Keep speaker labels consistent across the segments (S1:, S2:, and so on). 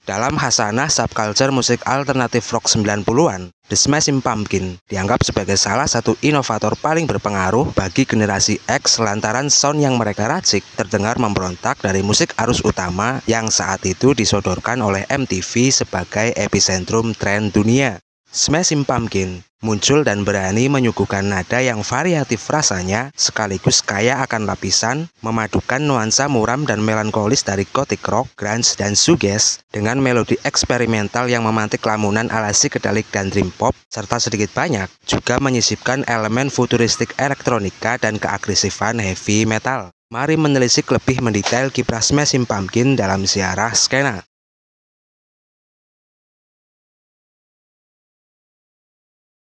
S1: Dalam khasanah subculture musik alternatif rock 90-an, The Smashing Pumpkins dianggap sebagai salah satu inovator paling berpengaruh bagi generasi X lantaran sound yang mereka racik terdengar memberontak dari musik arus utama yang saat itu disodorkan oleh MTV sebagai epicentrum tren dunia. Smashing Pumpkins muncul dan berani menyuguhkan nada yang variatif rasanya sekaligus kaya akan lapisan, memadukan nuansa muram dan melankolis dari gothic rock, grunge, dan shoegaze dengan melodi eksperimental yang memantik lamunan ala psychedelic dan dream pop, serta sedikit banyak juga menyisipkan elemen futuristik elektronika dan keagresifan heavy metal. Mari menelisik lebih mendetail kiprah Smashing Pumpkins dalam sejarah skena.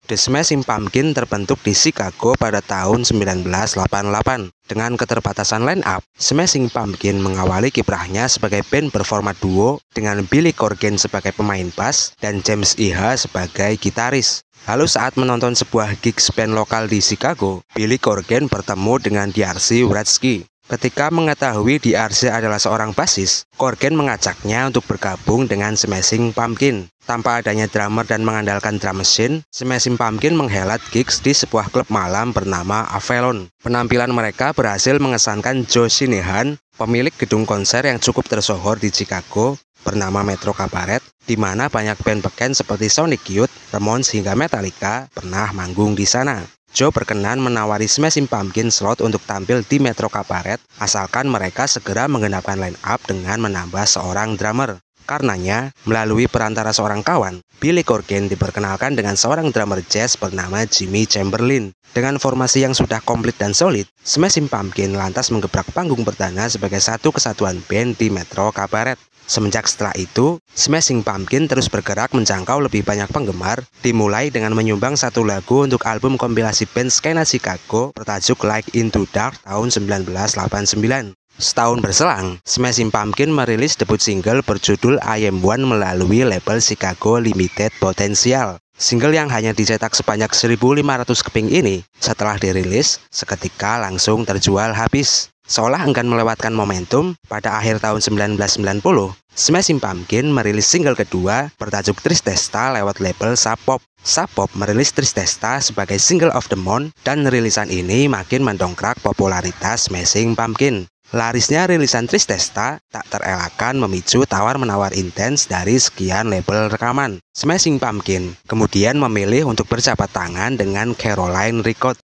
S1: The Smashing Pumpkins terbentuk di Chicago pada tahun 1988. Dengan keterbatasan line-up, Smashing Pumpkins mengawali kiprahnya sebagai band berformat duo dengan Billy Corgan sebagai pemain bass dan James Iha sebagai gitaris. Lalu saat menonton sebuah gigs band lokal di Chicago, Billy Corgan bertemu dengan D'Arcy Wretzky. Ketika mengetahui D'Arcy adalah seorang bassis, Corgan mengajaknya untuk bergabung dengan Smashing Pumpkins. Tanpa adanya drummer dan mengandalkan drum machine, Smashing Pumpkins menghelat gigs di sebuah klub malam bernama Avalon. Penampilan mereka berhasil mengesankan Joe Shinahan, pemilik gedung konser yang cukup tersohor di Chicago bernama Metro Cabaret, di mana banyak band beken seperti Sonic Youth, Ramones hingga Metallica pernah manggung di sana. Joe berkenan menawari Smashing Pumpkins slot untuk tampil di Metro Cabaret, asalkan mereka segera menggenapkan line up dengan menambah seorang drummer. Karenanya, melalui perantara seorang kawan, Billy Corgan diperkenalkan dengan seorang drummer jazz bernama Jimmy Chamberlin. Dengan formasi yang sudah komplit dan solid, Smashing Pumpkins lantas menggebrak panggung perdana sebagai satu kesatuan band di Metro Cabaret. Semenjak setelah itu, Smashing Pumpkins terus bergerak menjangkau lebih banyak penggemar, dimulai dengan menyumbang satu lagu untuk album kompilasi band skena Chicago bertajuk Like Into Dark tahun 1989. Setahun berselang, Smashing Pumpkins merilis debut single berjudul I Am One melalui label Chicago Limited Potential. Single yang hanya dicetak sebanyak 1.500 keping ini, setelah dirilis, seketika langsung terjual habis. Seolah enggan melewatkan momentum, pada akhir tahun 1990, Smashing Pumpkins merilis single kedua bertajuk Tristesta lewat label Sub Pop. Sub Pop merilis Tristesta sebagai single of the month dan rilisan ini makin mendongkrak popularitas Smashing Pumpkins. Larisnya rilisan Tristesta tak terelakkan memicu tawar-menawar intens dari sekian label rekaman. Smashing Pumpkins kemudian memilih untuk berjabat tangan dengan Caroline Records.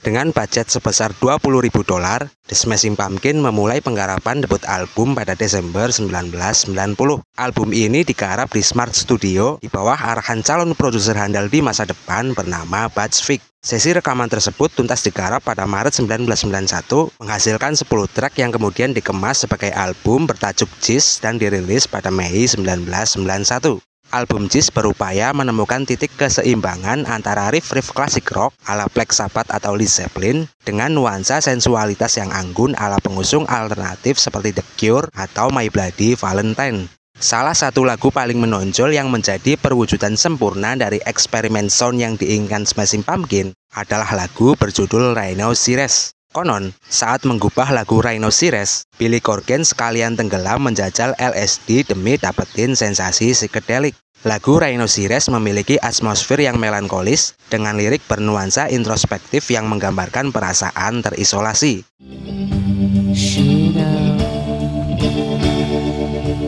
S1: Dengan budget sebesar $20.000, The Smashing Pumpkins memulai penggarapan debut album pada Desember 1990. Album ini digarap di Smart Studio di bawah arahan calon produser handal di masa depan bernama Butch Vig. Sesi rekaman tersebut tuntas digarap pada Maret 1991, menghasilkan 10 track yang kemudian dikemas sebagai album bertajuk Jizz dan dirilis pada Mei 1991. Album Jizz berupaya menemukan titik keseimbangan antara riff-riff klasik rock ala Black Sabbath atau Led Zeppelin dengan nuansa sensualitas yang anggun ala pengusung alternatif seperti The Cure atau My Bloody Valentine. Salah satu lagu paling menonjol yang menjadi perwujudan sempurna dari eksperimen sound yang diinginkan Smashing Pumpkins adalah lagu berjudul Rhinoceros. Konon, saat menggubah lagu Rhinoceros, Billy Corgan sekalian tenggelam menjajal LSD demi dapetin sensasi psikedelik. Lagu Rhinoceros memiliki atmosfer yang melankolis dengan lirik bernuansa introspektif yang menggambarkan perasaan terisolasi.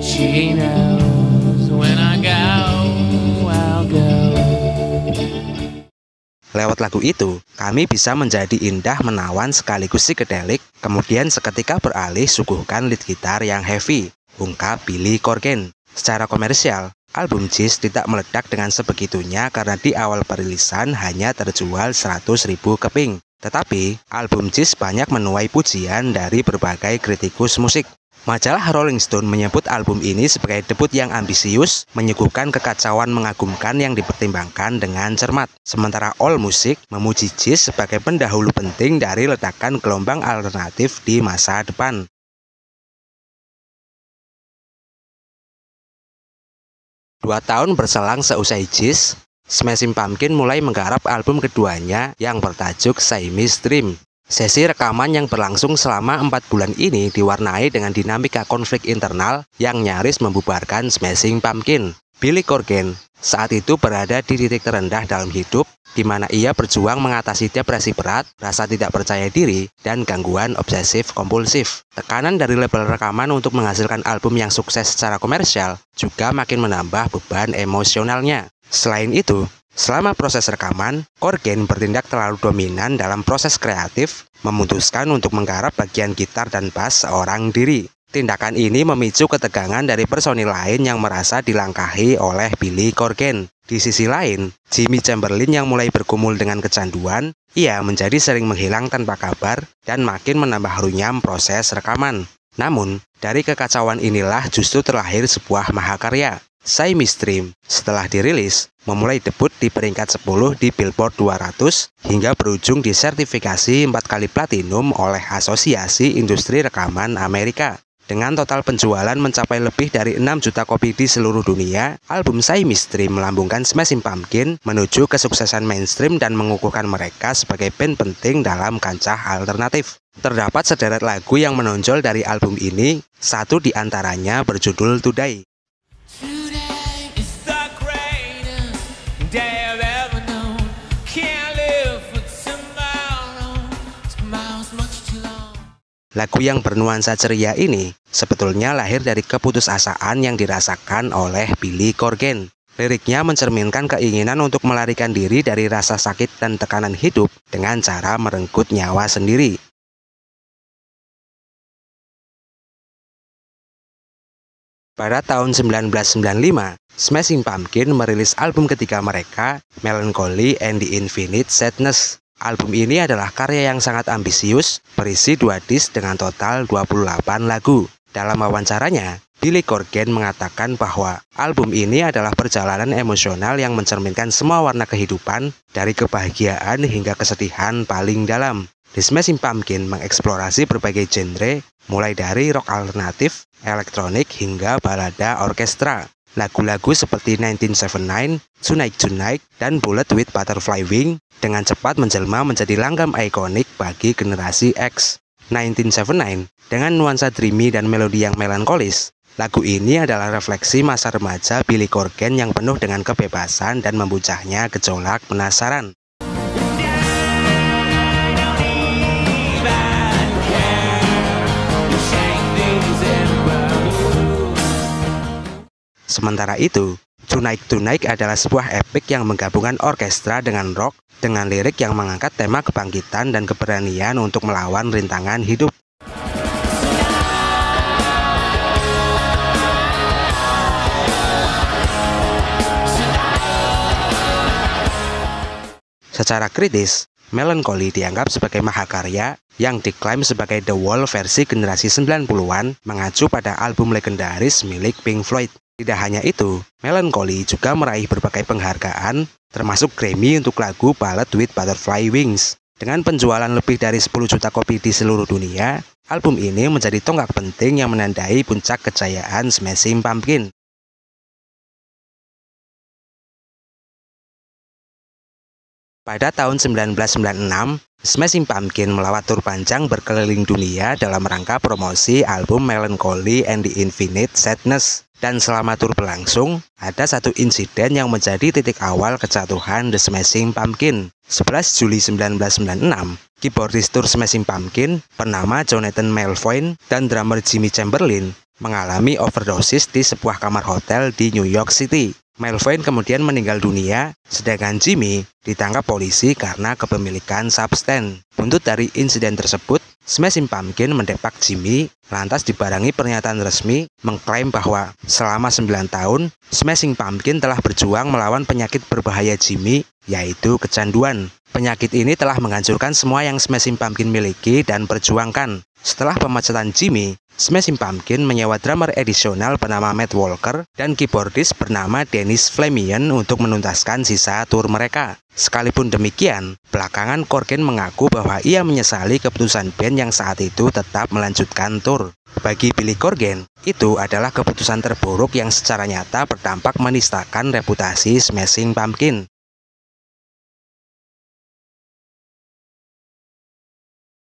S1: She knows when I go, I'll go. Lewat lagu itu, kami bisa menjadi indah menawan sekaligus psikedelik, kemudian seketika beralih suguhkan lead gitar yang heavy, ungkap Billy Corgan. Secara komersial, album Jizz tidak meledak dengan sebegitunya karena di awal perilisan hanya terjual 100.000 keping. Tetapi, album Jizz banyak menuai pujian dari berbagai kritikus musik. Majalah Rolling Stone menyebut album ini sebagai debut yang ambisius, menyuguhkan kekacauan mengagumkan yang dipertimbangkan dengan cermat. Sementara AllMusic memuji Jizz sebagai pendahulu penting dari ledakan gelombang alternatif di masa depan. 2 tahun berselang seusai Jizz, Smashing Pumpkins mulai menggarap album keduanya yang bertajuk Siamese Dream. Sesi rekaman yang berlangsung selama 4 bulan ini diwarnai dengan dinamika konflik internal yang nyaris membubarkan Smashing Pumpkin. Billy Corgan saat itu berada di titik terendah dalam hidup, di mana ia berjuang mengatasi depresi berat, rasa tidak percaya diri, dan gangguan obsesif-kompulsif. Tekanan dari label rekaman untuk menghasilkan album yang sukses secara komersial juga makin menambah beban emosionalnya. Selain itu, selama proses rekaman, Corgan bertindak terlalu dominan dalam proses kreatif, memutuskan untuk menggarap bagian gitar dan bass seorang diri. Tindakan ini memicu ketegangan dari personil lain yang merasa dilangkahi oleh Billy Corgan. Di sisi lain, Jimmy Chamberlin yang mulai bergumul dengan kecanduan, ia menjadi sering menghilang tanpa kabar dan makin menambah runyam proses rekaman. Namun, dari kekacauan inilah justru terlahir sebuah mahakarya. Siamese Dream setelah dirilis, memulai debut di peringkat 10 di Billboard 200 hingga berujung disertifikasi 4 kali platinum oleh Asosiasi Industri Rekaman Amerika. Dengan total penjualan mencapai lebih dari 6 juta kopi di seluruh dunia, album Siamese Dream melambungkan Smashing Pumpkin menuju kesuksesan mainstream dan mengukuhkan mereka sebagai band penting dalam kancah alternatif. Terdapat sederet lagu yang menonjol dari album ini, satu di antaranya berjudul Today. Lagu yang bernuansa ceria ini sebetulnya lahir dari keputusasaan yang dirasakan oleh Billy Corgan. Liriknya mencerminkan keinginan untuk melarikan diri dari rasa sakit dan tekanan hidup dengan cara merenggut nyawa sendiri. Pada tahun 1995, Smashing Pumpkin merilis album ketiga mereka, Melancholy and the Infinite Sadness. Album ini adalah karya yang sangat ambisius, berisi 2 disc dengan total 28 lagu. Dalam wawancaranya, Billy Corgan mengatakan bahwa album ini adalah perjalanan emosional yang mencerminkan semua warna kehidupan, dari kebahagiaan hingga kesedihan paling dalam. The Smashing Pumpkin mengeksplorasi berbagai genre, mulai dari rock alternatif, elektronik, hingga balada orkestra. Lagu-lagu seperti 1979, Tonight Tonight, dan Bullet with Butterfly Wing dengan cepat menjelma menjadi langgam ikonik bagi generasi X. 1979 dengan nuansa dreamy dan melodi yang melankolis. Lagu ini adalah refleksi masa remaja Billy Corgan yang penuh dengan kebebasan dan membuncahnya gejolak penasaran. Sementara itu, Tonight Tonight adalah sebuah epik yang menggabungkan orkestra dengan rock, dengan lirik yang mengangkat tema kebangkitan dan keberanian untuk melawan rintangan hidup. Secara kritis, Melancholy dianggap sebagai mahakarya yang diklaim sebagai The Wall versi generasi 90-an, mengacu pada album legendaris milik Pink Floyd. Tidak hanya itu, Melancholy juga meraih berbagai penghargaan, termasuk Grammy untuk lagu Bullet with Butterfly Wings. Dengan penjualan lebih dari 10 juta kopi di seluruh dunia, album ini menjadi tonggak penting yang menandai puncak kejayaan Smashing Pumpkin. Pada tahun 1996, Smashing Pumpkin melawat tur panjang berkeliling dunia dalam rangka promosi album Melancholy and the Infinite Sadness. Dan selama tur berlangsung, ada satu insiden yang menjadi titik awal kejatuhan The Smashing Pumpkin. 11 Juli 1996, keyboardis tur Smashing Pumpkin bernama Jonathan Melvoin dan drummer Jimmy Chamberlin mengalami overdosis di sebuah kamar hotel di New York City. Melvoin kemudian meninggal dunia, sedangkan Jimmy ditangkap polisi karena kepemilikan substan. Buntut dari insiden tersebut, Smashing Pumpkin mendepak Jimmy, lantas dibarengi pernyataan resmi mengklaim bahwa selama 9 tahun, Smashing Pumpkin telah berjuang melawan penyakit berbahaya Jimmy, yaitu kecanduan. Penyakit ini telah menghancurkan semua yang Smashing Pumpkin miliki dan perjuangkan. Setelah pemecatan Jimmy, Smashing Pumpkin menyewa drummer adisional bernama Matt Walker dan keyboardis bernama Dennis Flamien untuk menuntaskan sisa tur mereka. Sekalipun demikian, belakangan Corgan mengaku bahwa ia menyesali keputusan band yang saat itu tetap melanjutkan tur. Bagi Billy Corgan, itu adalah keputusan terburuk yang secara nyata berdampak menistakan reputasi Smashing Pumpkin.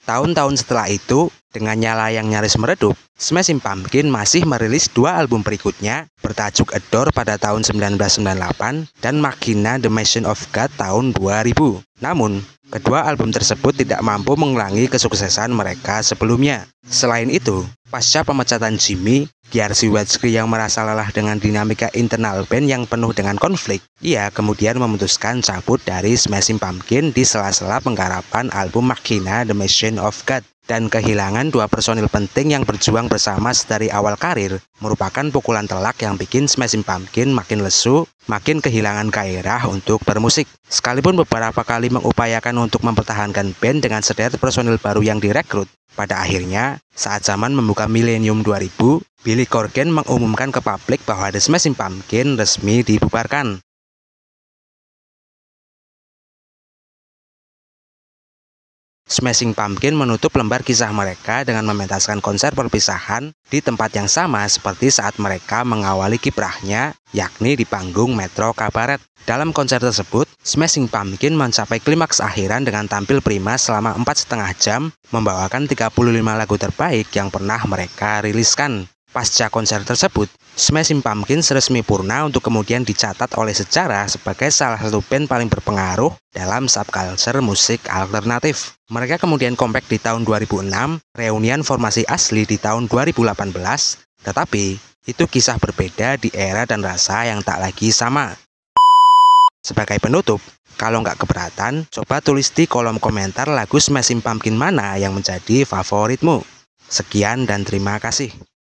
S1: Tahun-tahun setelah itu, dengan nyala yang nyaris meredup, Smashing Pumpkins masih merilis 2 album berikutnya bertajuk Adore pada tahun 1998 dan Machina The Machine of God tahun 2000. Namun, kedua album tersebut tidak mampu mengulangi kesuksesan mereka sebelumnya. Selain itu, pasca pemecatan Jimmy, György yang merasa lelah dengan dinamika internal band yang penuh dengan konflik, ia kemudian memutuskan cabut dari Smashing Pumpkins di sela-sela penggarapan album Machina The Machine of God. Dan kehilangan 2 personil penting yang berjuang bersama dari awal karir merupakan pukulan telak yang bikin Smashing Pumpkins makin lesu, makin kehilangan gairah untuk bermusik. Sekalipun beberapa kali mengupayakan untuk mempertahankan band dengan sederet personil baru yang direkrut, pada akhirnya, saat zaman membuka milenium 2000, Billy Corgan mengumumkan ke publik bahwa The Smashing Pumpkins resmi dibubarkan. Smashing Pumpkins menutup lembar kisah mereka dengan mementaskan konser perpisahan di tempat yang sama seperti saat mereka mengawali kiprahnya, yakni di panggung Metro Cabaret. Dalam konser tersebut, Smashing Pumpkins mencapai klimaks akhiran dengan tampil prima selama 4,5 jam, membawakan 35 lagu terbaik yang pernah mereka riliskan. Pasca konser tersebut, Smashing Pumpkins resmi purna untuk kemudian dicatat oleh sejarah sebagai salah satu band paling berpengaruh dalam subculture musik alternatif. Mereka kemudian comeback di tahun 2006, reunian formasi asli di tahun 2018, tetapi itu kisah berbeda di era dan rasa yang tak lagi sama. Sebagai penutup, kalau nggak keberatan, coba tulis di kolom komentar lagu Smashing Pumpkins mana yang menjadi favoritmu. Sekian dan terima kasih.